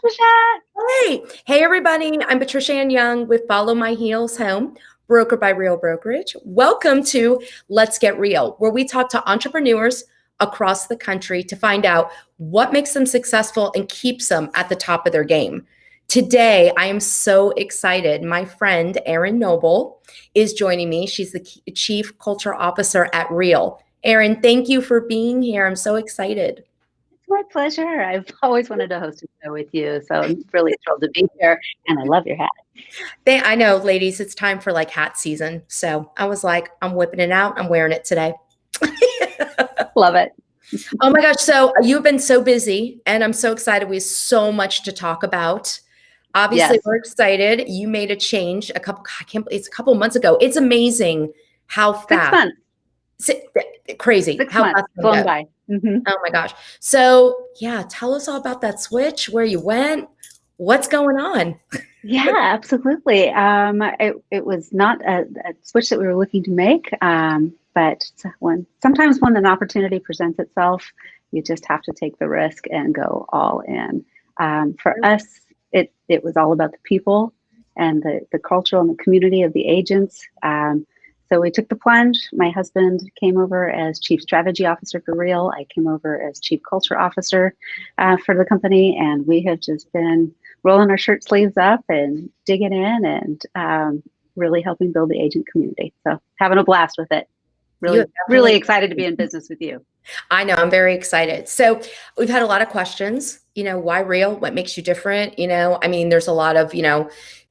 Patricia. Hey, everybody. I'm Patricia Ann Young with Follow My Heels Home, broker by Real Brokerage. Welcome to Let's Get Real, where we talk to entrepreneurs across the country to find out what makes them successful and keeps them at the top of their game. Today, I am so excited. My friend, Erinn Nobel, is joining me. She's the Chief Culture Officer at Real. Erinn, thank you for being here. I'm so excited. It's my pleasure. I've always wanted to host a show with you, so I'm really thrilled to be here, and I love your hat. I know, ladies, it's time for like hat season. So I was like, I'm whipping it out. I'm wearing it today. Love it. Oh my gosh. So you've been so busy and I'm so excited. We have so much to talk about. Obviously, Yes. we're excited. You made a change it's a couple months ago. It's amazing how 6 fast. months. Crazy. 6 How months. fast it Flown goes. by. Oh my gosh. So yeah, tell us all about that switch, where you went, what's going on. Yeah, absolutely. It was not a switch that we were looking to make, but sometimes when an opportunity presents itself, you just have to take the risk and go all in. For us, it was all about the people and the culture and the community of the agents. So we took the plunge. My husband came over as Chief Strategy Officer for Real. I came over as Chief Culture Officer for the company, and we have just been rolling our shirt sleeves up and digging in and really helping build the agent community. So having a blast with it. Really excited to be in business with you. I know, I'm very excited. So we've had a lot of questions, why Real? What makes you different? There's a lot of,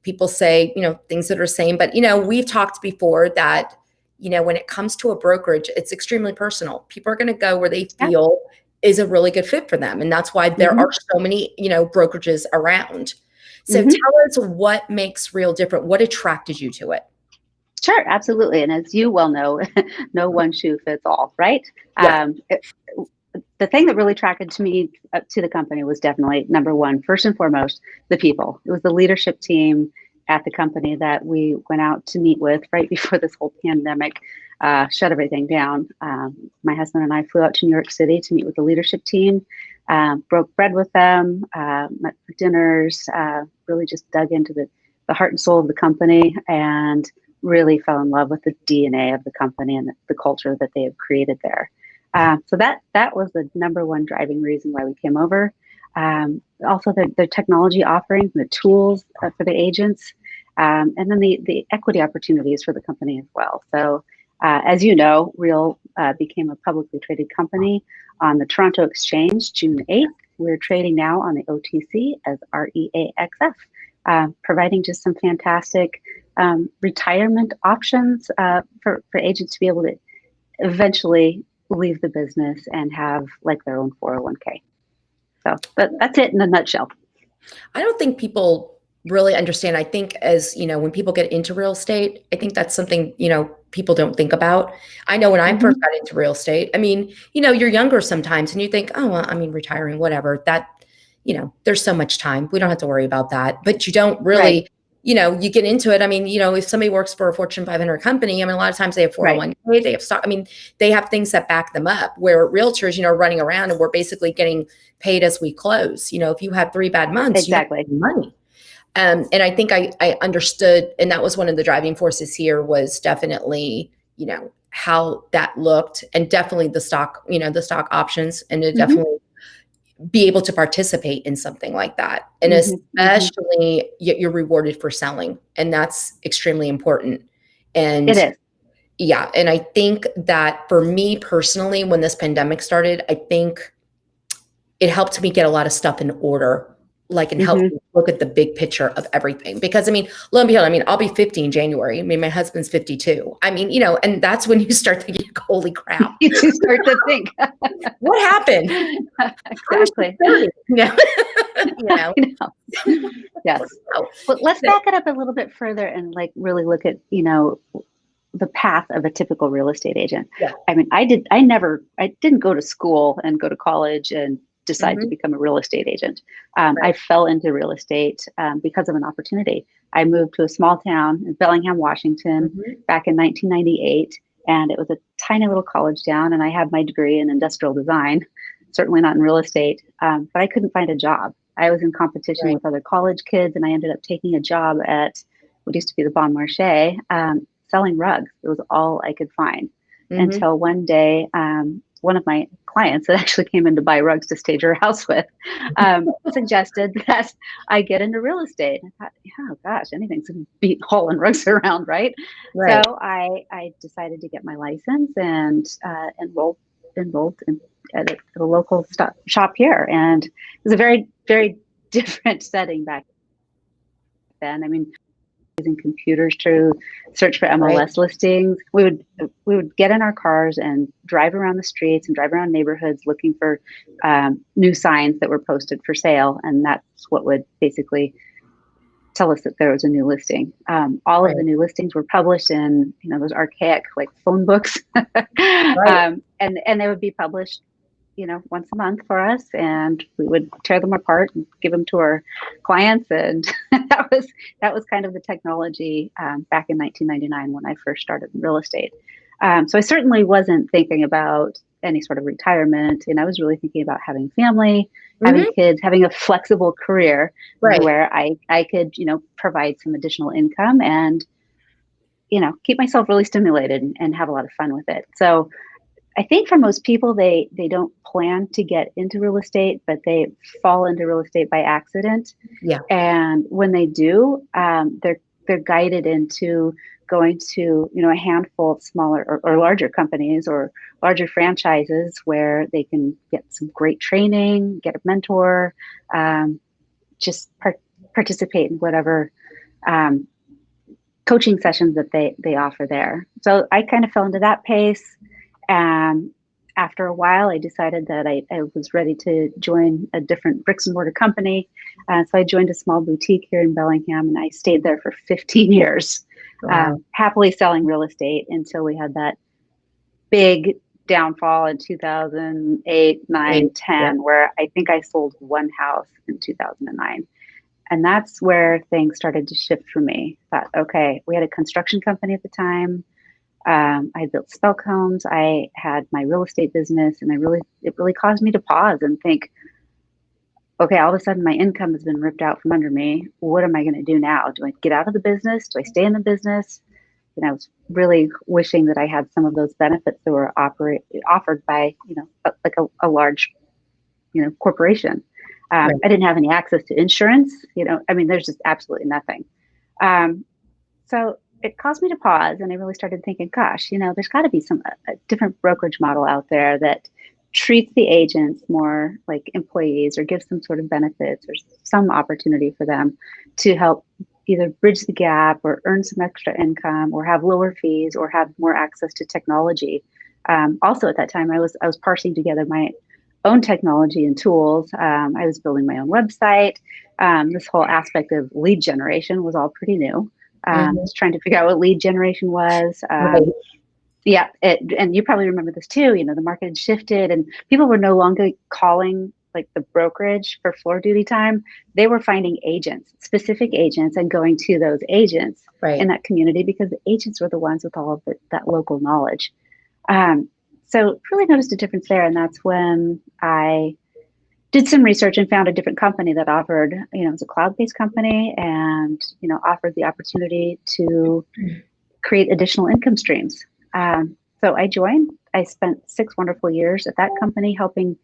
people say, things that are the same, but, we've talked before that, when it comes to a brokerage, it's extremely personal. People are going to go where they feel is a really good fit for them. And that's why there are so many, brokerages around. So tell us what makes Real different. What attracted you to it? Sure, absolutely. And as you well know, no one shoe fits all, right? Yeah. The thing that really attracted me to the company was definitely, number one, first and foremost, the people. It was the leadership team at the company that we went out to meet with right before this whole pandemic shut everything down. My husband and I flew out to New York City to meet with the leadership team, broke bread with them, met for dinners, really just dug into the heart and soul of the company, and really fell in love with the DNA of the company and the culture that they have created there. So that was the number one driving reason why we came over. Also the technology offerings and the tools for the agents, and then the equity opportunities for the company as well. So as you know, Real became a publicly traded company on the Toronto Exchange June 8th. We're trading now on the OTC as REAXF, providing just some fantastic retirement options for agents to be able to eventually leave the business and have like their own 401k. So that's it in a nutshell. I don't think people really understand. I think as, when people get into real estate, I think that's something, people don't think about. I know when I first got into real estate, you're younger sometimes and you think, oh, well, retiring, whatever, that, there's so much time. We don't have to worry about that. But you don't really, Right. You get into it. If somebody works for a Fortune 500 company, a lot of times they have 401k, they have stock. They have things that back them up, where realtors, are running around and we're basically getting paid as we close. If you have 3 bad months, exactly, you have money. And I think I understood, and that was one of the driving forces here was definitely, how that looked, and definitely the stock, the stock options, and to definitely be able to participate in something like that. And especially you're rewarded for selling, and that's extremely important. And it is. Yeah. And I think that for me personally, when this pandemic started, I think it helped me get a lot of stuff in order, and help me look at the big picture of everything. Because lo and behold, I'll be 50 in January. My husband's 52. And that's when you start thinking, holy crap. You start to think, what happened? Exactly. Yes. But let's back it up a little bit further and really look at, the path of a typical real estate agent. Yeah. I didn't go to school and go to college and decide to become a real estate agent. I fell into real estate because of an opportunity. I moved to a small town in Bellingham, Washington, back in 1998, and it was a tiny little college town, and I had my degree in industrial design, certainly not in real estate, but I couldn't find a job. I was in competition Right. with other college kids, and I ended up taking a job at what used to be the Bon Marché, selling rugs. It was all I could find Mm-hmm. until one day, one of my clients that actually came in to buy rugs to stage her house with suggested that I get into real estate. I thought, oh gosh, anything's to beat hauling rugs around, right? So Right. I decided to get my license and enrolled at a local shop here, and it was a very, very different setting back then. I mean, using computers to search for Right. MLS listings. We would get in our cars and drive around the streets and drive around neighborhoods looking for new signs that were posted for sale, and that's what would basically tell us that there was a new listing. All of Right. the new listings were published in those archaic like phone books, Right. and they would be published once a month for us, and we would tear them apart and give them to our clients. And that was kind of the technology back in 1999 when I first started in real estate. So I certainly wasn't thinking about any sort of retirement, and I was really thinking about having family, having Mm-hmm. kids, having a flexible career Right. where I could provide some additional income and keep myself really stimulated and have a lot of fun with it. So I think for most people, they don't plan to get into real estate, but they fall into real estate by accident. Yeah. And when they do, they're guided into going to a handful of smaller or larger companies or larger franchises where they can get some great training, get a mentor, just participate in whatever um, coaching sessions that they offer there. So I kind of fell into that pace. After a while, I decided that I was ready to join a different bricks and mortar company. So I joined a small boutique here in Bellingham, and I stayed there for 15 years, Wow. happily selling real estate until we had that big downfall in 2008, 9, Great. Yep. 10, where I think I sold one house in 2009. And that's where things started to shift for me. Thought, okay, we had a construction company at the time. I built spec homes. I had my real estate business, and it really caused me to pause and think, okay, all of a sudden my income has been ripped out from under me. What am I going to do now? Do I get out of the business? Do I stay in the business? And I was really wishing that I had some of those benefits that were offered by, like a large, corporation. Right. I didn't have any access to insurance. I mean, there's just absolutely nothing. Um, so it caused me to pause, and I really started thinking, gosh, there's got to be a different brokerage model out there that treats the agents more like employees or gives some sort of benefits or some opportunity for them to help either bridge the gap or earn some extra income or have lower fees or have more access to technology. Also at that time, I was parsing together my own technology and tools. I was building my own website. This whole aspect of lead generation was all pretty new. Mm-hmm. Was trying to figure out what lead generation was. Right. Yeah, and you probably remember this too. The market had shifted, and people were no longer calling like the brokerage for floor duty time. They were finding agents, specific agents, and going to those agents in Right. that community because the agents were the ones with all of that local knowledge. So really noticed a difference there, and that's when I did some research and found a different company that offered, it was a cloud-based company and, offered the opportunity to create additional income streams. So I joined. I spent 6 wonderful years at that company helping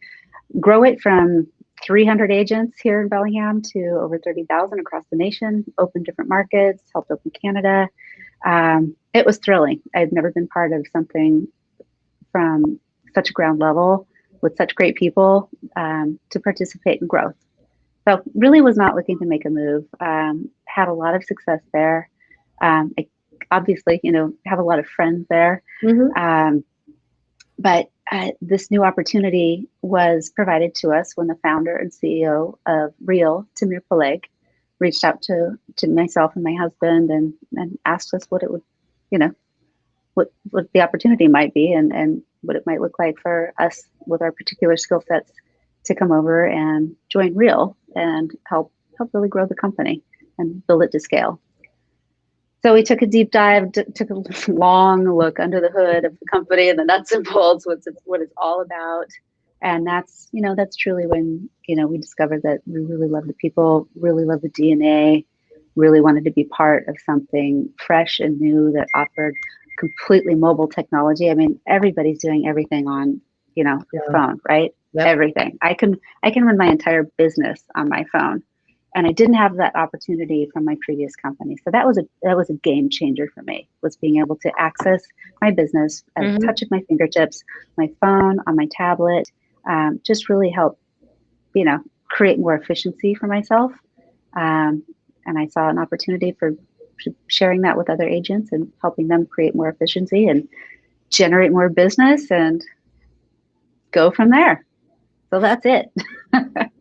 grow it from 300 agents here in Bellingham to over 30,000 across the nation, opened different markets, helped open Canada. It was thrilling. I've never been part of something from such a ground level with such great people to participate in growth. So really was not looking to make a move. Had a lot of success there. I obviously, have a lot of friends there. Mm-hmm. But this new opportunity was provided to us when the founder and CEO of Real, Tamir Peleg, reached out to myself and my husband and asked us what it would, what the opportunity might be and what it might look like for us with our particular skill sets to come over and join Real and help really grow the company and build it to scale. So we took a deep dive, took a long look under the hood of the company and the nuts and bolts, what it's all about. And that's, that's truly when, we discovered that we really love the people, really love the DNA, really wanted to be part of something fresh and new that offered completely mobile technology. I mean, everybody's doing everything on, your Yeah. phone, right? Yep. Everything. I can run my entire business on my phone. And I didn't have that opportunity from my previous company. So that was a game changer for me, was being able to access my business at a Mhm. touch of my fingertips, my phone, on my tablet, just really help, create more efficiency for myself. Um, and I saw an opportunity for sharing that with other agents and helping them create more efficiency and generate more business and go from there. So that's it.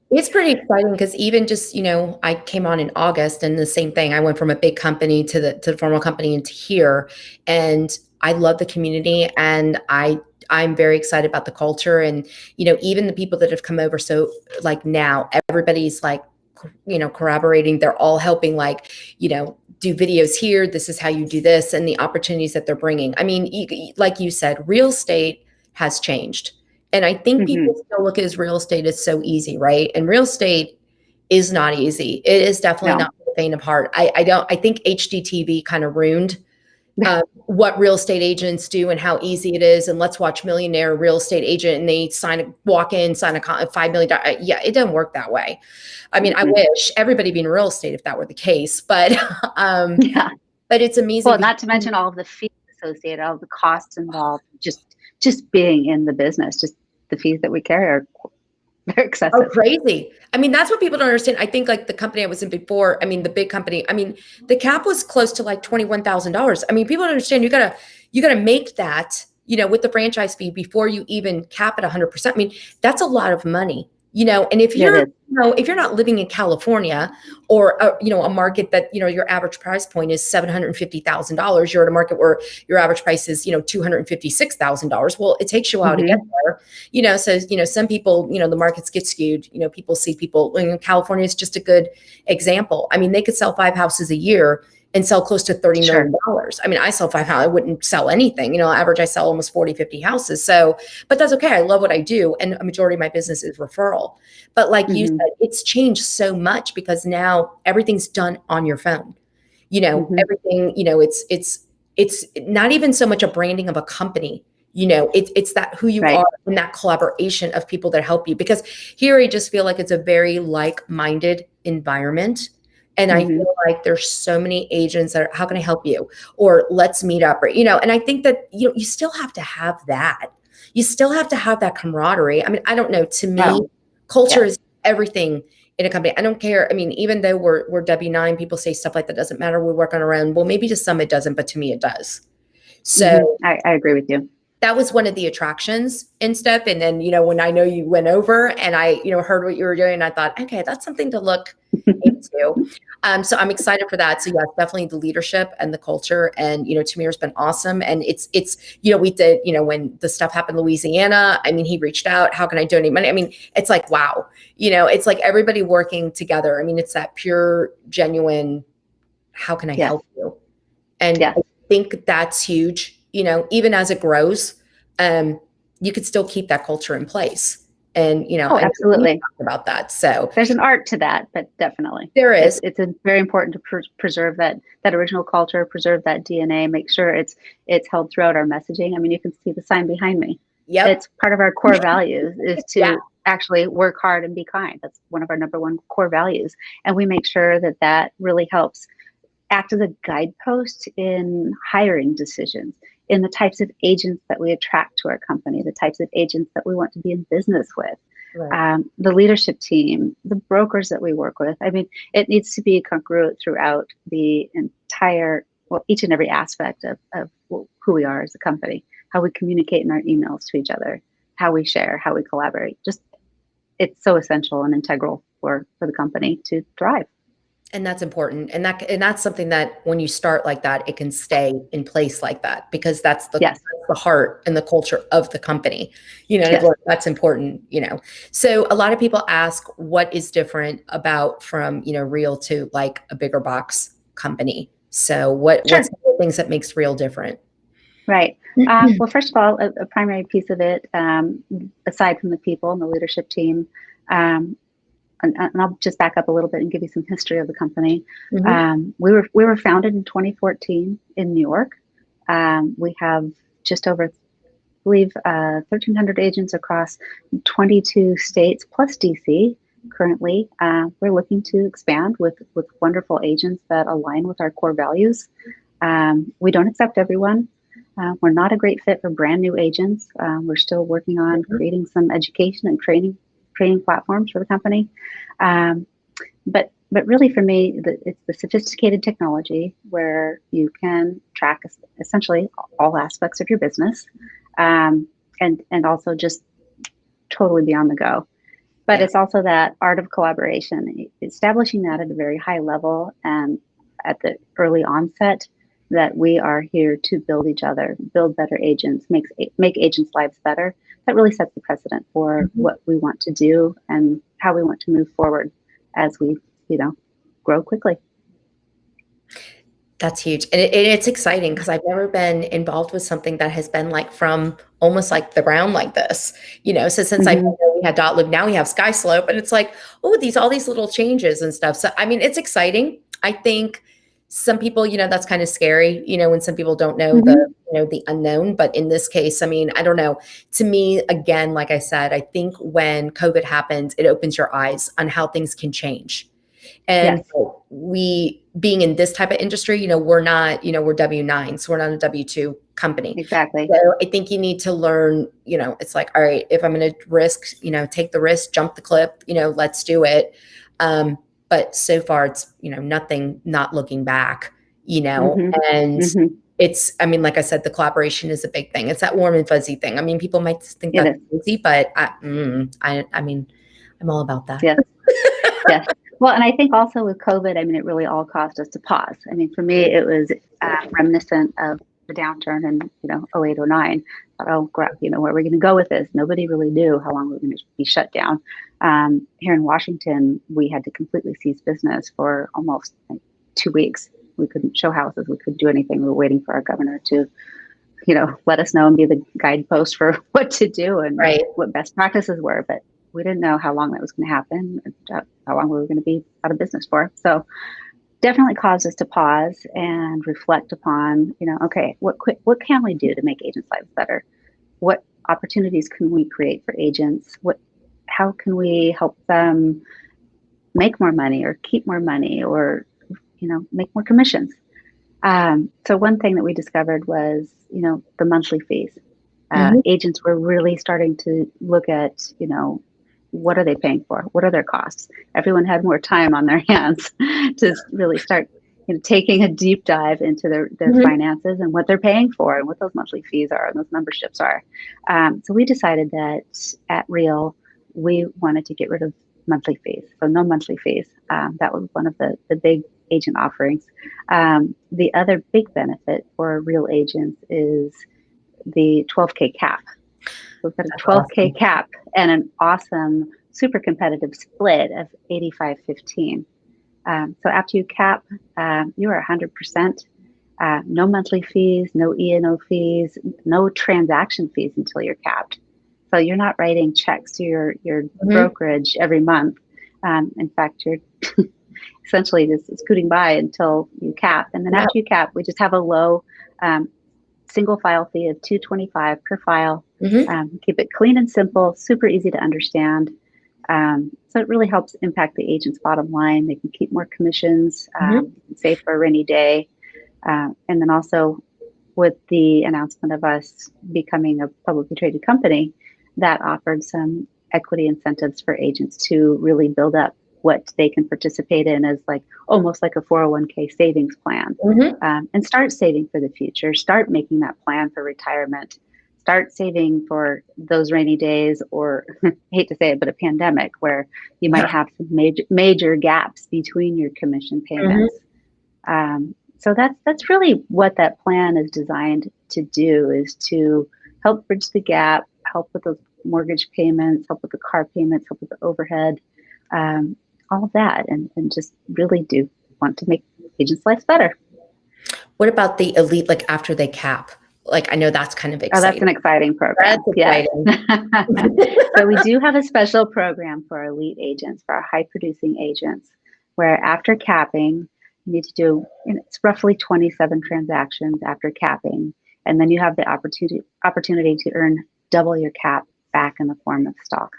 It's pretty exciting because even just, I came on in August and the same thing. I went from a big company to the formal company into here. And I love the community and I'm very excited about the culture and, even the people that have come over. So like now everybody's like, corroborating. They're all helping like, do videos here. This is how you do this and the opportunities that they're bringing. I mean, like you said, real estate has changed. And I think Hmm. people still look at real estate as so easy, right? And real estate is not easy. It is definitely No. not for the faint of heart. I think HDTV kind of ruined what real estate agents do and how easy it is. And let's watch Millionaire Real Estate Agent and they walk in, sign a $5 million. Yeah, it doesn't work that way. I mean, I Hmm. wish everybody be in real estate if that were the case, but um, Yeah. but it's amazing Well, because not to mention all of the fees associated, all of the costs involved, just being in the business, just the fees that we carry are very oh, excessive. crazy. I mean, that's what people don't understand. I think like the company I was in before, I mean, the big company, I mean, the cap was close to like $21,000. I mean, people don't understand you gotta make that, with the franchise fee before you even cap it 100%. I mean, that's a lot of money, and if Yeah, it you're, is. if you're not living in California or, a market that, your average price point is $750,000, you're at a market where your average price is, $256,000. Well, it takes you a while to get Hmm. there. So, some people, the markets get skewed, people see people in California is just a good example. I mean, they could sell 5 houses a year and sell close to $30 Sure. million. I mean, I sell 5 houses, I wouldn't sell anything, average, I sell almost 40, 50 houses. So, but that's okay. I love what I do. And a majority of my business is referral. But like you Hmm. said, it's changed so much because now everything's done on your phone, Hmm. everything, it's not even so much a branding of a company. It's that who you Right. are and that collaboration of people that help you. Because here I just feel like it's a very like-minded environment. And I Hmm. feel like there's so many agents that are, how can I help you? Or let's meet up, or, and I think that, you still have to have that. You still have to have that camaraderie. I mean, I don't know. To me, Oh, culture yes. is everything in a company. I don't care. I mean, even though we're W-9, people say stuff like that doesn't matter. We work on our own. Well, maybe to some it doesn't, but to me it does. Hmm. So I agree with you. that was one of the attractions and stuff. And then, when I know you went over and I, heard what you were doing, I thought, okay, that's something to look into. So I'm excited for that. So yeah, definitely the leadership and the culture. And, Tamir's been awesome. And it's, we did, when the stuff happened in Louisiana, I mean, he reached out, how can I donate money? I mean, it's like, wow, it's like everybody working together. I mean, it's that pure, genuine, how can I Yes. help you? And Yes. I think that's huge, even as it grows, um, you could still keep that culture in place. And, Oh, and we absolutely. talked about that. So There's an art to that, but definitely, there it's is. it's a very important to preserve that original culture, preserve that DNA, make sure it's held throughout our messaging. I mean, you can see the sign behind me. Yep. It's part of our core values is Yeah. to actually work hard and be kind. That's one of our number one core values, and we make sure that really helps act as a guidepost in hiring decisions, in the types of agents that we attract to our company, the types of agents that we want to be in business with, Right. the leadership team, the brokers that we work with. I mean, it needs to be congruent throughout the entire, well, each and every aspect of who we are as a company, how we communicate in our emails to each other, how we share, how we collaborate. Just it's so essential and integral for the company to thrive. And that's important. And that's something that when you start like that, it can stay in place like that because that's Yes, the heart and the culture of the company. And I've yes, learned that's important. So a lot of people ask what is different about from, Real to like a bigger box company. So what's sure. the things that makes Real different? Right. Well, first of all, a primary piece of it, aside from the people and the leadership team, um, and I'll just back up a little bit and give you some history of the company. Mhm. We were founded in 2014 in New York. We have just over, I believe, 1,300 agents across 22 states plus DC. Currently, we're looking to expand with wonderful agents that align with our core values. We don't accept everyone. We're not a great fit for brand new agents. We're still working on creating some education and training platforms for the company. Um, but really for me, it's the sophisticated technology where you can track essentially all aspects of your business, um, and also just totally be on the go. But Yeah. it's also that art of collaboration, establishing that at a very high level and at the early onset that we are here to build each other, build better agents, make agents' lives better. That really sets the precedent for Mhm. what we want to do and how we want to move forward as we, grow quickly. That's huge. And it's exciting because I've never been involved with something that has been like from almost like the ground like this, So since I Hmm. we had dot loop, now we have sky slope, and it's like, oh, all these little changes and stuff. So I mean, it's exciting. I think some people, that's kind of scary, when some people don't know Hmm. the unknown. But in this case, I mean, I don't know. To me, again, like I said, I think when COVID happens, it opens your eyes on how things can change. And Yes, we, being in this type of industry, we're not, we're W-9, so we're not a W-2 company. exactly. So I think you need to learn, it's like, all right, if I'm going to risk, take the risk, jump the clip, let's do it. But so far it's, nothing, not looking back, Hmm. and Hmm. I mean, like I said, the collaboration is a big thing. It's that warm and fuzzy thing. I mean, people might think It that's is. easy, but I mean, I'm all about that. Yes. Yes. Well, and I think also with COVID, I mean, it really all caused us to pause. I mean, for me, it was reminiscent of the downturn in, 08, 09. Thought, oh, crap, where are we going to go with this? Nobody really knew how long we were going to be shut down. Here in Washington, we had to completely cease business for almost like 2 weeks. We couldn't show houses. We couldn't do anything. We were waiting for our governor to, let us know and be the guidepost for what to do and Right. what best practices were. But we didn't know how long that was going to happen, how long we were going to be out of business for. So definitely caused us to pause and reflect upon, okay, what can we do to make agents' lives better? What opportunities can we create for agents? How can we help them make more money or keep more money or, make more commissions? So one thing that we discovered was, the monthly fees. Mhm. Agents were really starting to look at, what are they paying for? What are their costs? Everyone had more time on their hands to really start, taking a deep dive into their Mhm. finances and what they're paying for and what those monthly fees are and those memberships are. So we decided that at Real, we wanted to get rid of monthly fees. So no monthly fees. That was one of the big agent offerings. The other big benefit for Real agents is the 12K cap. We've got a That's 12K awesome. cap and an awesome, super competitive split of 85-15. So after you cap, you are 100%. No monthly fees, no E&O fees, no transaction fees until you're capped. So you're not writing checks to your Mhm. brokerage every month. In fact, you're essentially just scooting by until you cap. And then Yeah. after you cap, we just have a low um, single file fee of $225 per file. Mhm. Keep it clean and simple, super easy to understand. So it really helps impact the agent's bottom line. They can keep more commissions, Mhm. save for a rainy day. And then also with the announcement of us becoming a publicly traded company, that offered some equity incentives for agents to really build up what they can participate in as like almost like a 401k savings plan, Mhm. and start saving for the future, start making that plan for retirement, start saving for those rainy days or I hate to say it, but a pandemic where you might have some major gaps between your commission Mhm. payments. So that's really what that plan is designed to do, is to help bridge the gap, help with those mortgage payments, help with the car payments, help with the overhead, um, all of that, and just really do want to make agents' lives better. What about the elite, like after they cap? Like, I know that's kind of Oh, that's exciting. an exciting program. That's Yes. exciting. So we do have a special program for our elite agents, for our high producing agents, where after capping, you need to do, it's roughly 27 transactions after capping. And then you have the opportunity to earn double your cap back in the form of stock.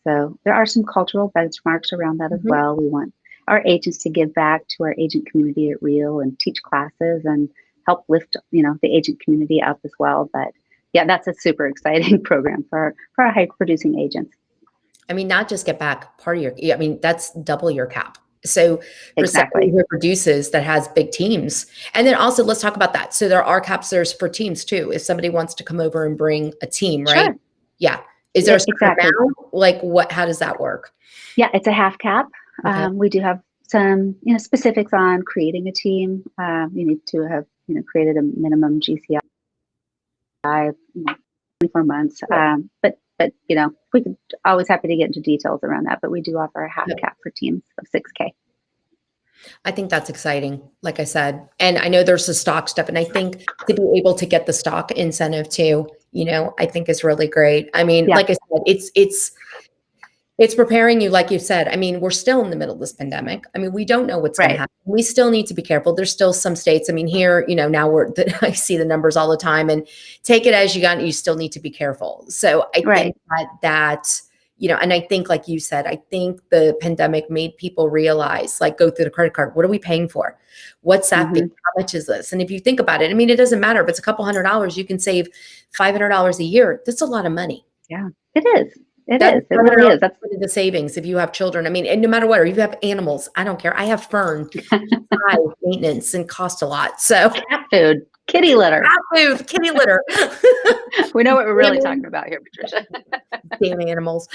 So there are some cultural benchmarks around that as Mhm. well. We want our agents to give back to our agent community at Real and teach classes and help lift, the agent community up as well. But yeah, that's a super exciting program for our high producing agents. I mean, not just get back part of your, I mean, that's double your cap. So for somebody Exactly. who produces that has big teams, and then also let's talk about that. So there are caps there's for teams too. If somebody wants to come over and bring a team, right? Sure. Yeah. Is there Yeah, a certain exactly. amount? Like what, how does that work? Yeah, it's a half cap. Okay. We do have some, specifics on creating a team. You need to have, created a minimum GCI, 24 months. But we could always happy to get into details around that. But we do offer a half Yep. cap for teams of 6K. I think that's exciting, like I said. And I know there's the stock stuff. And I think to be able to get the stock incentive too, I think is really great. I mean, Yeah, like I said, it's preparing you, like you said. I mean, we're still in the middle of this pandemic. I mean, we don't know what's going to right. happen. We still need to be careful. There's still some states. I mean, here, now I see the numbers all the time, and take it as you got. You still need to be careful. So I Right. think that and I think, like you said, I think the pandemic made people realize, like, go through the credit card. What are we paying for? What's that fee? Hmm. How much is this? And if you think about it, I mean, it doesn't matter if it's a couple $100. You can save $500 a year. That's a lot of money. Yeah, it is. It That's is. It really is. That's the savings if you have children. I mean, and no matter what, or you have animals, I don't care. I have fern, high maintenance and cost a lot. So cat food, kitty litter. food, kitty litter. We know what we're really talking about here, Patricia. Damn animals.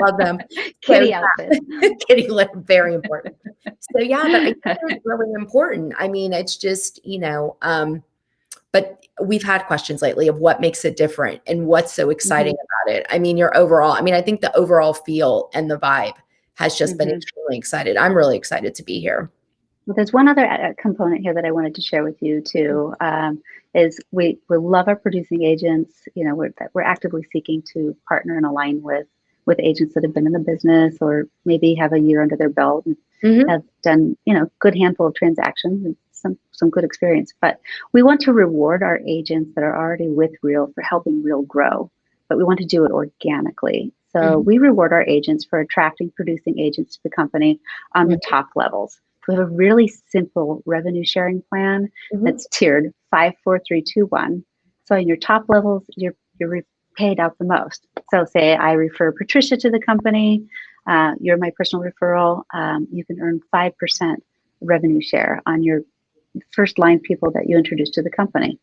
Love them. Kitty So, outfit. kitty litter, very important. So yeah, but I think it's really important. I mean, it's just, but we've had questions lately of what makes it different and what's so exciting about it. I mean, I think the overall feel and the vibe has just been extremely excited. I'm really excited to be here. Well, there's one other component here that I wanted to share with you too. Is we love our producing agents. We're actively seeking to partner and align with agents that have been in the business or maybe have a year under their belt and have done good handful of transactions and some good experience. But we want to reward our agents that are already with Real for helping Real grow, but we want to do it organically. So we reward our agents for attracting producing agents to the company on the top levels. We have a really simple revenue sharing plan that's tiered 5, 4, 3, 2, 1. So in your top levels, you're paid out the most. So say I refer Patricia to the company, you're my personal referral, you can earn 5% revenue share on your first line people that you introduce to the company.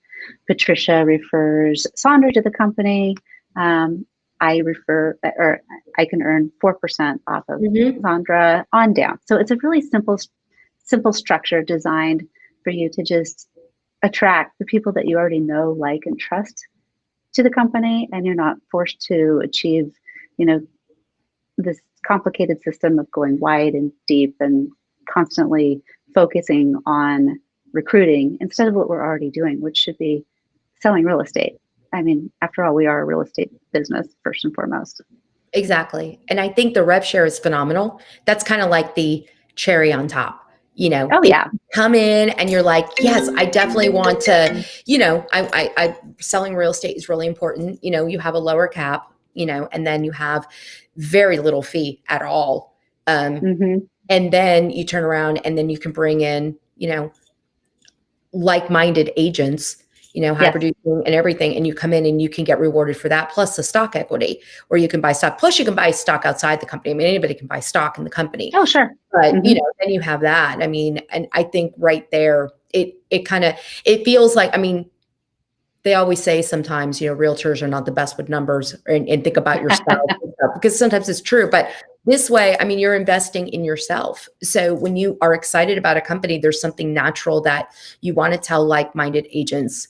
Patricia refers Sandra to the company. I can earn 4% off of Sandra on down. So it's a really simple structure designed for you to just attract the people that you already know, like, and trust to the company, and you're not forced to achieve, this complicated system of going wide and deep and constantly focusing on recruiting instead of what we're already doing, which should be selling real estate. I mean, after all, we are a real estate business first and foremost. Exactly. And I think the rev share is phenomenal. That's kind of like the cherry on top. Oh yeah. Come in and you're like, yes, I definitely want to, I selling real estate is really important. You have a lower cap, and then you have very little fee at all. And then you turn around and then you can bring in, like-minded agents, high producing and everything. And you come in and you can get rewarded for that, plus the stock equity, or you can buy stock. Plus you can buy stock outside the company. I mean, anybody can buy stock in the company. Oh, sure. But, then you have that. I mean, and I think right there, it feels like, I mean, they always say sometimes, realtors are not the best with numbers and think about yourself and stuff, because sometimes it's true. But this way, I mean, you're investing in yourself. So when you are excited about a company, there's something natural that you want to tell like-minded agents,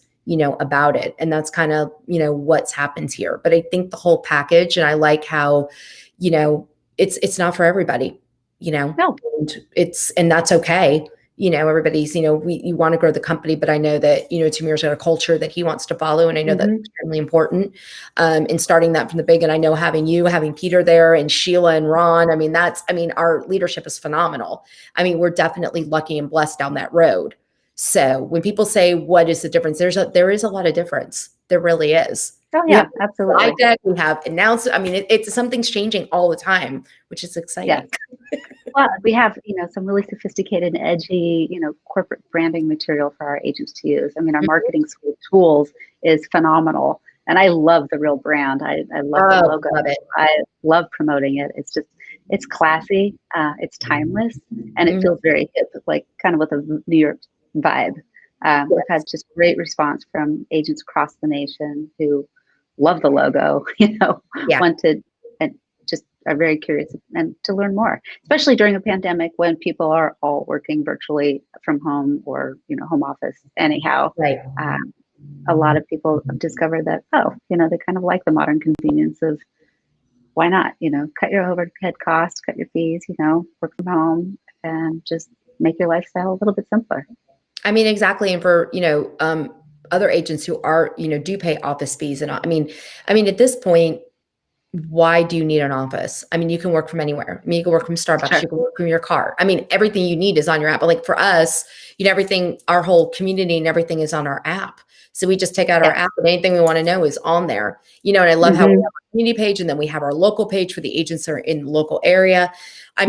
about it. And that's kind of, what's happened here. But I think the whole package, and I like how, it's not for everybody, No. and that's okay. everybody's, you want to grow the company, but I know that, Tamir's got a culture that he wants to follow. And I know that's extremely important in starting that from the big. And I know having Peter there and Sheila and Ron, our leadership is phenomenal. We're definitely lucky and blessed down that road. So when people say, what is the difference? There is a lot of difference. There really is. Oh yeah, absolutely. We have announced, it's something's changing all the time, which is exciting. Yes. Well, we have, some really sophisticated and edgy, corporate branding material for our agents to use. Our marketing suite of tools is phenomenal. And I love the Real brand. I love the logo. Love it. I love promoting it. It's classy, it's timeless, and it feels very hip, like kind of with a New York vibe. We've had just great response from agents across the nation who love the logo, wanted and just are very curious and to learn more, especially during a pandemic when people are all working virtually from home or, home office anyhow. Right. A lot of people have discovered that, they kind of like the modern convenience of why not, cut your overhead costs, cut your fees, work from home and just make your lifestyle a little bit simpler. Exactly. And for, other agents who are, do pay office fees. And at this point, why do you need an office? You can work from anywhere. You can work from Starbucks, sure. You can work from your car. Everything you need is on your app. But like for us, everything, our whole community and everything is on our app. So we just take out our app and anything we want to know is on there. And I love how we have our community page and then we have our local page for the agents that are in the local area. But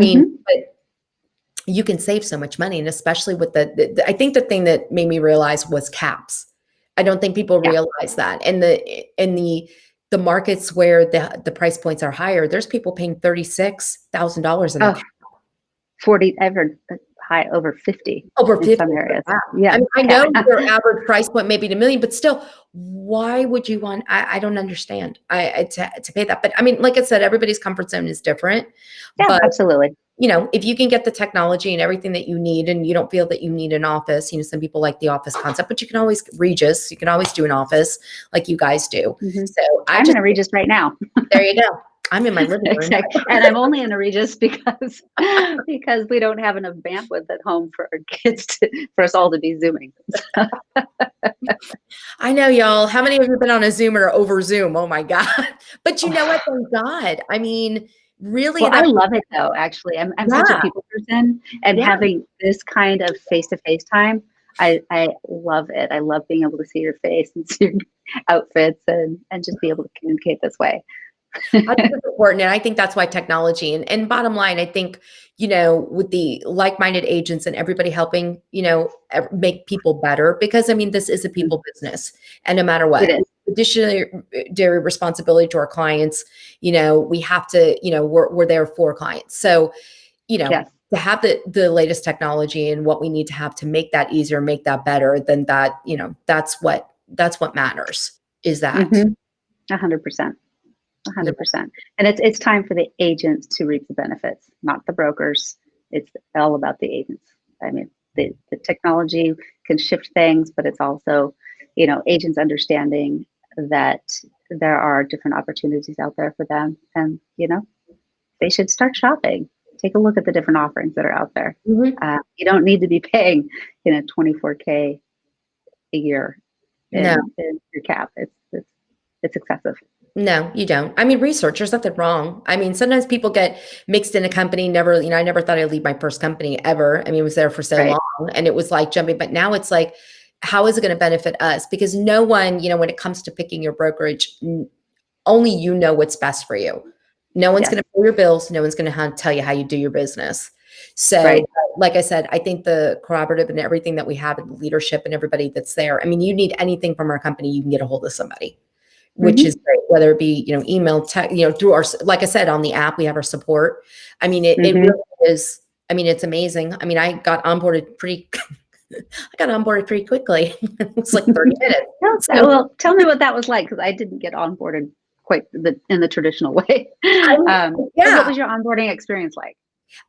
you can save so much money. And especially with I think the thing that made me realize was caps. I don't think people realize that. And the markets where the price points are higher, there's people paying $36,000 in the cap. 40, I've heard high over 50. Over 50 in some areas. Yeah. I know your average price point may be $1 million, but still, why would you want, I don't understand to pay that. But like I said, everybody's comfort zone is different. Yeah, but, absolutely. If you can get the technology and everything that you need and you don't feel that you need an office, some people like the office concept, but you can always Regis, you can always do an office like you guys do. So I'm in a Regis right now. There you go. I'm in my living room. Exactly. And I'm only in a Regis because we don't have enough bandwidth at home for our kids for us all to be Zooming. I know, y'all. How many of you have been on a Zoom or over Zoom? Oh my God. But you know what? Thank God. Really, well, I love it though. Actually, I'm such a people person, and having this kind of face-to-face time, I love it. I love being able to see your face and see your outfits, and just be able to communicate this way. I think it's important, and I think that's why technology and bottom line, I think with the like-minded agents and everybody helping, make people better because this is a people business, and no matter what. It is. Fiduciary responsibility to our clients, we have to, we're there for clients. So, to have the latest technology and what we need to have to make that easier, make that better, then that, that's what matters is that. 100%. 100%. And it's time for the agents to reap the benefits, not the brokers. It's all about the agents. The technology can shift things, but it's also, agents understanding that there are different opportunities out there for them, and they should start shopping. Take a look at the different offerings that are out there. You don't need to be paying $24K a year in your cap. It's excessive. No, you don't. Research, there's nothing wrong. Sometimes people get mixed in a company. Never, I never thought I'd leave my first company ever. It was there for so long, and it was like jumping. But now it's like, how is it going to benefit us? Because no one, when it comes to picking your brokerage, only you know what's best for you. No one's going to pay your bills. No one's going to tell you how you do your business. So, like I said, I think the collaborative and everything that we have and the leadership and everybody that's there. You need anything from our company, you can get a hold of somebody, which is great. Whether it be email, text, through our, like I said, on the app, we have our support. It really is. It's amazing. I got onboarded pretty quickly. It's like 30 minutes. Well, tell me what that was like, because I didn't get onboarded quite in the traditional way. What was your onboarding experience like?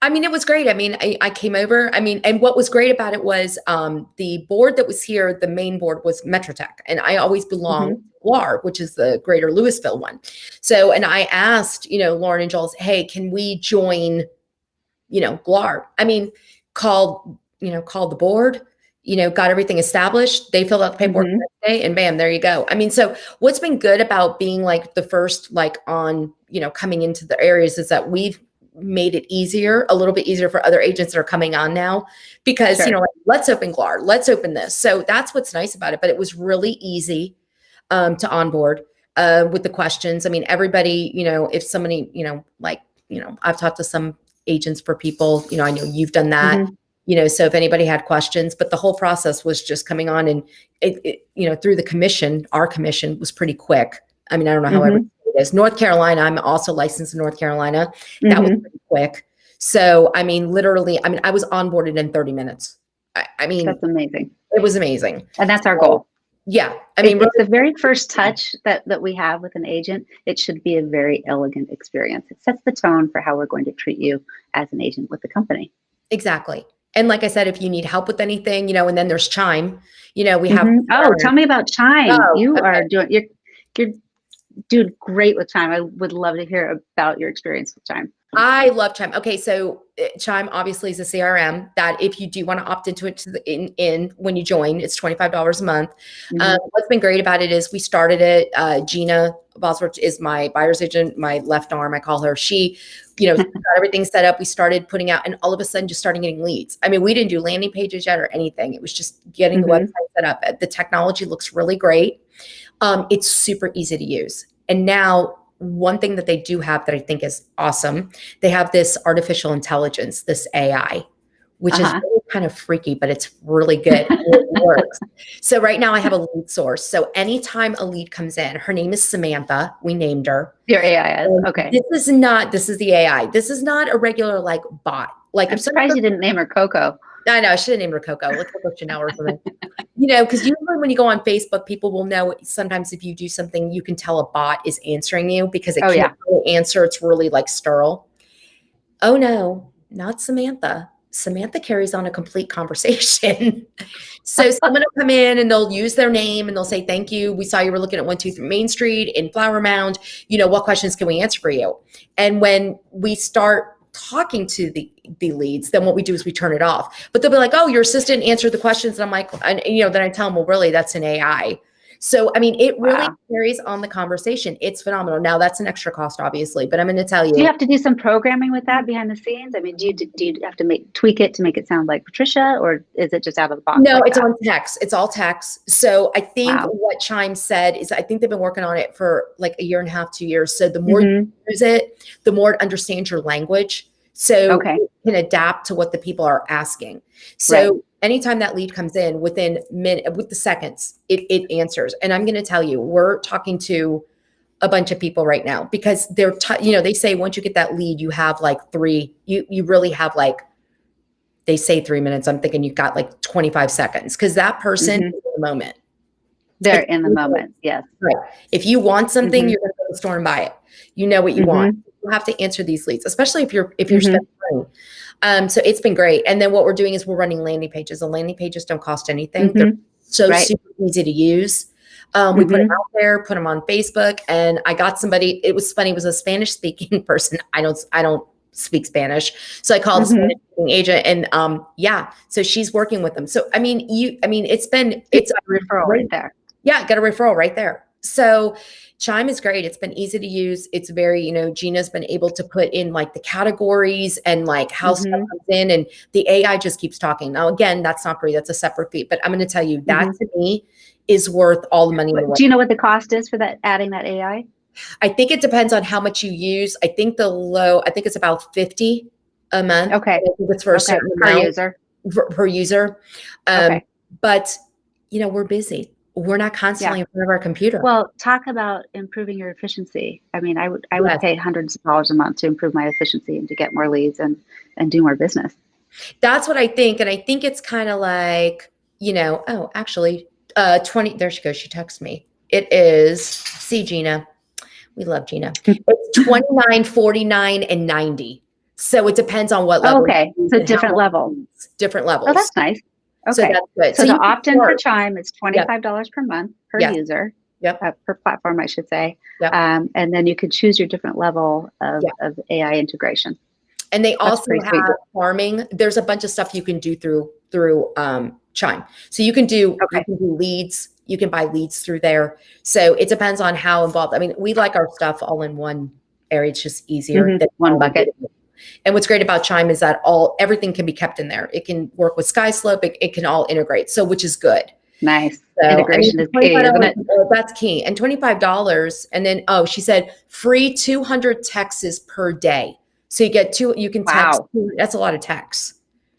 It was great. I came over, and what was great about it was the board that was here, the main board was Metrotech, and I always belonged to GLAR, which is the greater Louisville one. So, and I asked, Lauren and Joel, hey, can we join, GLAR? Called called the board, got everything established. They filled out the paperwork the next day and bam, there you go. I mean, so what's been good about being like the first, like on, coming into the areas is that we've made it a little bit easier for other agents that are coming on now because, Sure. like, let's open GLAR, let's open this. So that's what's nice about it. But it was really easy to onboard with the questions. I mean, everybody, if somebody, I've talked to some agents for people, I know you've done that. So if anybody had questions, but the whole process was just coming on and through the commission, our commission was pretty quick. I mean, I don't know how everybody is. North Carolina, I'm also licensed in North Carolina. That was pretty quick. So, I mean, literally, I was onboarded in 30 minutes. I mean, that's amazing. It was amazing. And that's our goal. Yeah. I mean, it's the very first touch that we have with an agent. It should be a very elegant experience. It sets the tone for how we're going to treat you as an agent with the company. Exactly. And like I said, if you need help with anything, and then there's Chime, we have. Oh, tell me about Chime. You're doing great with Chime. I would love to hear about your experience with Chime. I love Chime. Okay, so Chime obviously is a CRM that if you do want to opt into it in when you join, it's $25 a month. What's been great about it is we started it. Gina Bosworth is my buyer's agent, my left arm. I call her. She, got everything set up. We started putting out, and all of a sudden, just starting getting leads. I mean, we didn't do landing pages yet or anything. It was just getting the website set up. The technology looks really great. It's super easy to use. And now, one thing that they do have that I think is awesome, they have this artificial intelligence, this AI, which is really kind of freaky, but it's really good. It works. So right now I have a lead source. So anytime a lead comes in, her name is Samantha. We named her. Your AI is, okay. This is the AI. This is not a regular like bot. Like I'm surprised you didn't name her Coco. I know, I should have named her Coco. Like Coco Chanel or something. Because usually when you go on Facebook, people will know sometimes if you do something, you can tell a bot is answering you because it can't really answer. It's really like sterile. Oh no, not Samantha. Samantha carries on a complete conversation. So someone will come in and they'll use their name and they'll say, thank you. We saw you were looking at 123 Main Street in Flower Mound. What questions can we answer for you? And when we start talking to the leads, then what we do is we turn it off. But they'll be like, oh, your assistant answered the questions. And I'm like, then I tell them, well, really, that's an AI. So, I mean, it really carries on the conversation. It's phenomenal. Now, that's an extra cost, obviously, but I'm going to tell you. Do you have to do some programming with that behind the scenes? I mean, do you have to tweak it to make it sound like Patricia, or is it just out of the box? No, it's on text. It's all text. So I think what Chime said is I think they've been working on it for like a year and a half, 2 years. So the more you use it, the more it understands your language. So it can adapt to what the people are asking. So anytime that lead comes in with the seconds, it answers. And I'm going to tell you, we're talking to a bunch of people right now because they're, they say once you get that lead, you have like you really have like, they say 3 minutes. I'm thinking you've got like 25 seconds because that person is in the moment. They're in the moment. Yes. Right. If you want something, you're going to go to the store and buy it. You know what you want. You have to answer these leads, especially if you're spending money. So it's been great. And then what we're doing is we're running landing pages. The landing pages don't cost anything. They're so super easy to use. We put them out there, put them on Facebook, and I got somebody. It was funny. It was a Spanish speaking person. I don't speak Spanish, so I called a Spanish speaking agent, and so she's working with them. So I mean, it's a referral right there. Yeah, got a referral right there. So Chime is great. It's been easy to use. It's very, Gina's been able to put in like the categories and like how stuff comes in, and the AI just keeps talking. Now, again, that's not free. That's a separate fee. But I'm going to tell you that to me is worth all the money. Do you know what the cost is for that, adding that AI? I think it depends on how much you use. I think it's about 50 a month. Okay. It's for a certain amount per user. But we're busy. We're not constantly in front of our computer. Well, talk about improving your efficiency. I mean, I would pay hundreds of dollars a month to improve my efficiency and to get more leads and do more business. That's what I think. And I think it's kind of like, 20, there she goes. She texts me. It is, see Gina. We love Gina. It's 29, 49, and 90. So it depends on what level. Okay. So different levels. Different levels. Oh, that's nice. Okay. So that's good. So to opt in for Chime, it's $25 per month per user. Per platform, I should say. And then you could choose your different level of AI integration. And they That's also pretty have sweet. farming. There's a bunch of stuff you can do through Chime. So you can do leads. You can buy leads through there. So it depends on how involved. I mean, we like our stuff all in one area. It's just easier. Than One bucket. And what's great about Chime is that everything can be kept in there. It can work with SkySlope. It can all integrate. So which is good. Nice. So, Integration is key, isn't it? That's key. And $25. And then, she said free 200 texts per day. So you get you can text. Wow. That's a lot of texts.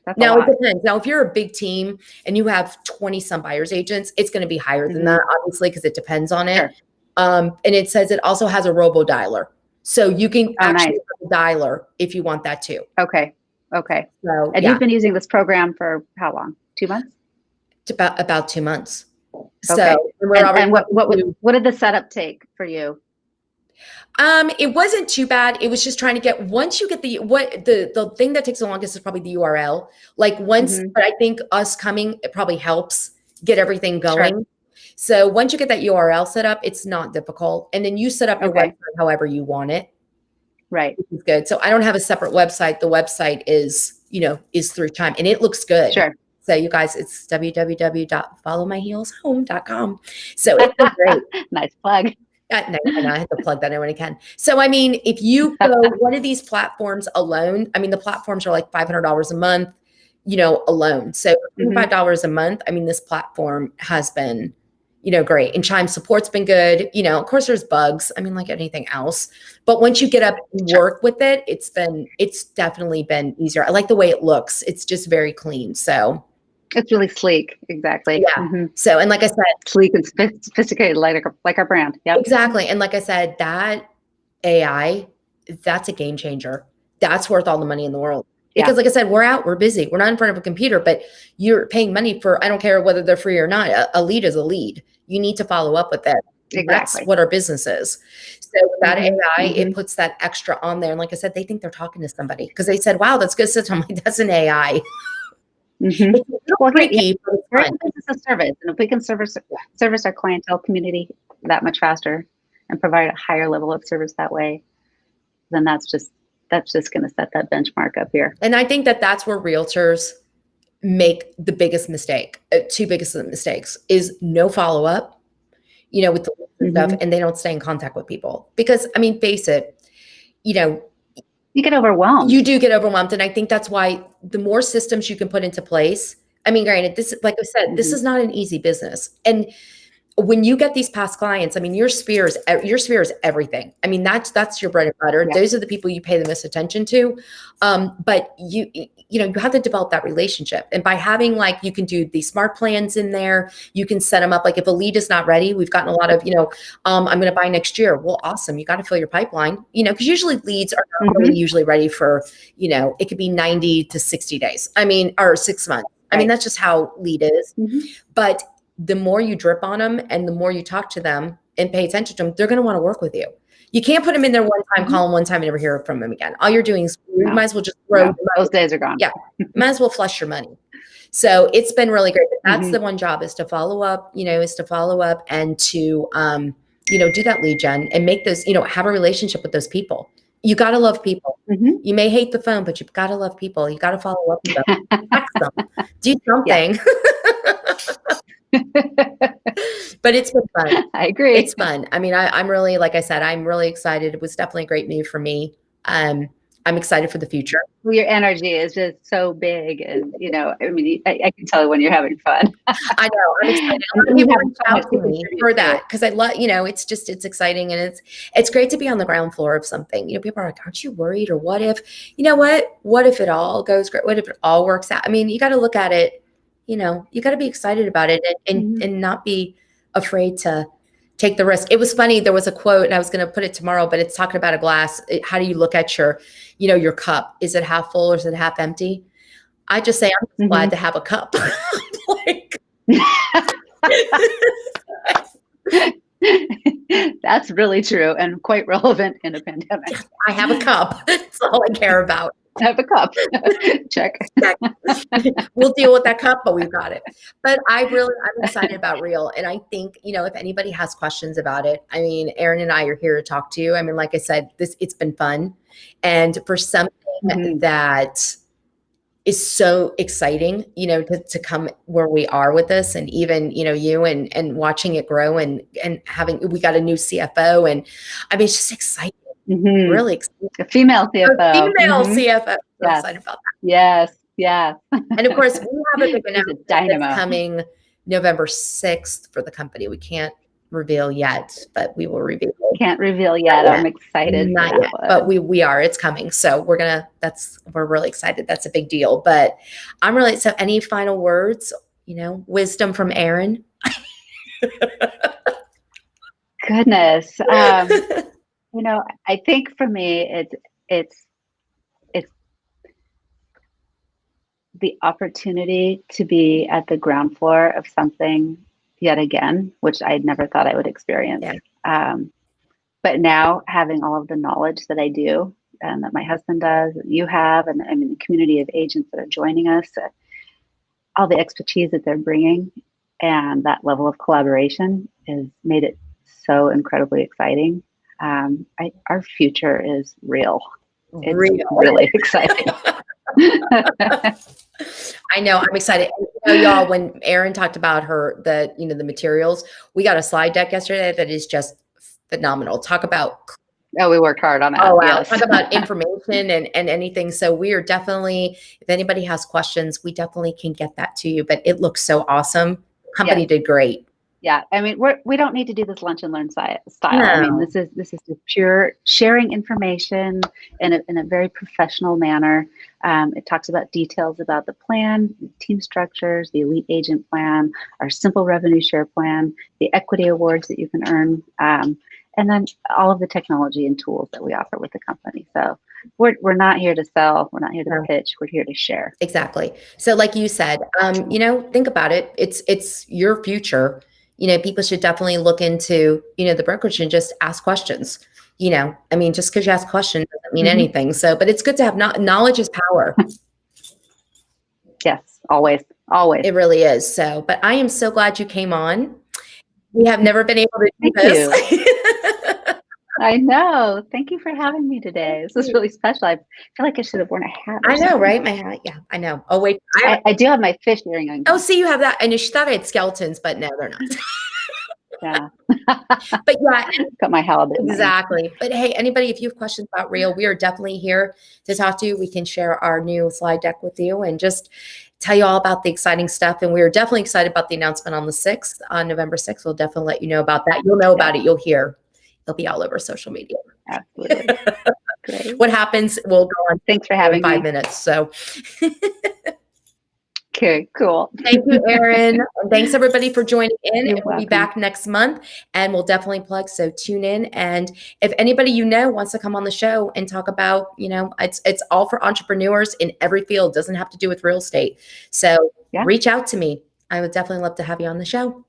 That's Now it depends. Now, if you're a big team and you have 20 some buyers agents, it's going to be higher than that, obviously, because it depends on it. Sure. And it says it also has a robo dialer. So you can actually nice. have a dialer if you want that too. Okay. So, and you've been using this program for how long? 2 months? About 2 months. Okay. So and what did the setup take for you? It wasn't too bad. It was just trying to get, once you get the thing that takes the longest is probably the URL. Like once, but I think us coming, it probably helps get everything going. Sure. So once you get that URL set up, it's not difficult. And then you set up your website however you want it. Right. Which is good. So I don't have a separate website. The website is through Chime and it looks good. Sure. So you guys, it's www.followmyheelshome.com. So it's great. Nice plug. No, I have to plug that in when I can. So, I mean, if you go one of these platforms alone, I mean, the platforms are like $500 a month, alone. So $25 a month, I mean, this platform has been, great. And Chime support's been good. Of course there's bugs. I mean, like anything else, but once you get up and work with it, it's definitely been easier. I like the way it looks. It's just very clean. So it's really sleek. Exactly. Yeah. So, and like I said, sleek and sophisticated, like our brand. Yep. Exactly. And like I said, that AI, that's a game changer. That's worth all the money in the world. Because like I said, we're busy. We're not in front of a computer, but you're paying money for, I don't care whether they're free or not. A lead is a lead. You need to follow up with it. Exactly. That's what our business is. So with that AI, it puts that extra on there. And like I said, they think they're talking to somebody because they said, wow, that's good. So I'm like, that's an AI. Well, business of service, and if we can service our clientele community that much faster and provide a higher level of service that way, then that's just going to set that benchmark up here. And I think that's where realtors make the biggest mistake. Two biggest mistakes is no follow up, with the stuff, and they don't stay in contact with people because, I mean, face it, you get overwhelmed. You do get overwhelmed. And I think that's why the more systems you can put into place, I mean, granted, this, like I said, this is not an easy business. And when you get these past clients, I mean, your sphere is everything. I mean, that's your bread and butter. Yeah. Those are the people you pay the most attention to. But you have to develop that relationship. And by having, like, you can do these smart plans in there, you can set them up. Like if a lead is not ready, we've gotten a lot of, I'm going to buy next year. Well, awesome. You got to fill your pipeline, because usually leads are not really usually ready for, it could be 90 to 60 days. I mean, or 6 months. I mean, that's just how lead is. But the more you drip on them and the more you talk to them and pay attention to them, they're going to want to work with you. You can't put them in there one time, call them one time and never hear from them again. All you're doing is you might as well just throw. Those days are gone. Yeah. Might as well flush your money. So it's been really great. But that's the one job is to follow up, and to, do that lead gen and make those, have a relationship with those people. You got to love people. You may hate the phone, but you've got to love people. You got to follow up with them. Text them. Do something. But it's been fun. I agree. It's fun. I mean, I'm really, like I said, I'm really excited. It was definitely a great move for me. I'm excited for the future. Well, your energy is just so big. And, I mean, I can tell when you're having fun. I know. I'm excited. People reach out to me for that because I love, it's exciting. And it's great to be on the ground floor of something. People are like, aren't you worried? Or what if, what if it all goes great? What if it all works out? I mean, you got to look at it. You got to be excited about it and not be afraid to take the risk. It was funny. There was a quote and I was going to put it tomorrow, but it's talking about a glass. How do you look at your cup? Is it half full or is it half empty? I just say, I'm just glad to have a cup. That's really true and quite relevant in a pandemic. I have a cup. That's all I care about. Have a cup. Check. We'll deal with that cup, but we've got it. But I'm excited about Real. And I think, if anybody has questions about it, I mean, Erinn and I are here to talk to you. I mean, like I said, it's been fun. And for something that is so exciting, to come where we are with this, and even, you and watching it grow, and we got a new CFO, and I mean, it's just exciting. Really exciting. A female CFO. CFO. I'm excited about that. Yes. Yeah. And of course, we have a big announcement that's coming November 6th for the company. We can't reveal yet, but we will reveal. Can't reveal yet. I'm excited. Not yet, but we are. It's coming. So we're really excited. That's a big deal. But I'm really, so any final words, wisdom from Erinn? Goodness. I think for me, it's the opportunity to be at the ground floor of something yet again, which I never thought I would experience. Yeah. But now having all of the knowledge that I do, and that my husband does, that you have, and I mean the community of agents that are joining us, all the expertise that they're bringing, and that level of collaboration has made it so incredibly exciting. Our future is real. It's really exciting. I know. I'm excited. Y'all, when Erinn talked about the materials, we got a slide deck yesterday that is just phenomenal. Talk about. Oh, we worked hard on that. Oh, wow. Yes. Talk about information and anything. So we are definitely, if anybody has questions, we definitely can get that to you, but it looks so awesome. Company did great. Yeah. I mean, we don't need to do this lunch and learn style. No. I mean, this is just pure sharing information in a very professional manner. It talks about details about the plan, the team structures, the elite agent plan, our simple revenue share plan, the equity awards that you can earn, and then all of the technology and tools that we offer with the company. So we're not here to sell. We're not here to pitch. We're here to share. Exactly. So like you said, think about it. It's your future. People should definitely look into, the brokerage and just ask questions. I mean, just because you ask questions doesn't mean anything. So, but it's good to have knowledge is power. Yes, always. It really is. So, but I am so glad you came on. We have never been able to do this. You. I know. Thank you for having me today. This was really special. I feel like I should have worn a hat. I know, right? My hat. Yeah, I know. Oh, wait. I do have my fish earring on. Oh, see, you have that. And she thought I had skeletons, but no, they're not. Yeah. But yeah. Got my halibut. Exactly. But hey, anybody, if you have questions about Real, we are definitely here to talk to you. We can share our new slide deck with you and just tell you all about the exciting stuff. And we are definitely excited about the announcement on the 6th, on November 6th. We'll definitely let you know about that. You'll know about it. You'll hear. It'll be all over social media. Absolutely. Great. What happens will go on. Thanks for having me. 5 minutes. So. Okay, cool. Thank you, Erinn. And thanks everybody for joining in. You're We'll be back next month and we'll definitely plug. So tune in. And if anybody wants to come on the show and talk about, it's all for entrepreneurs in every field. Doesn't have to do with real estate. So reach out to me. I would definitely love to have you on the show.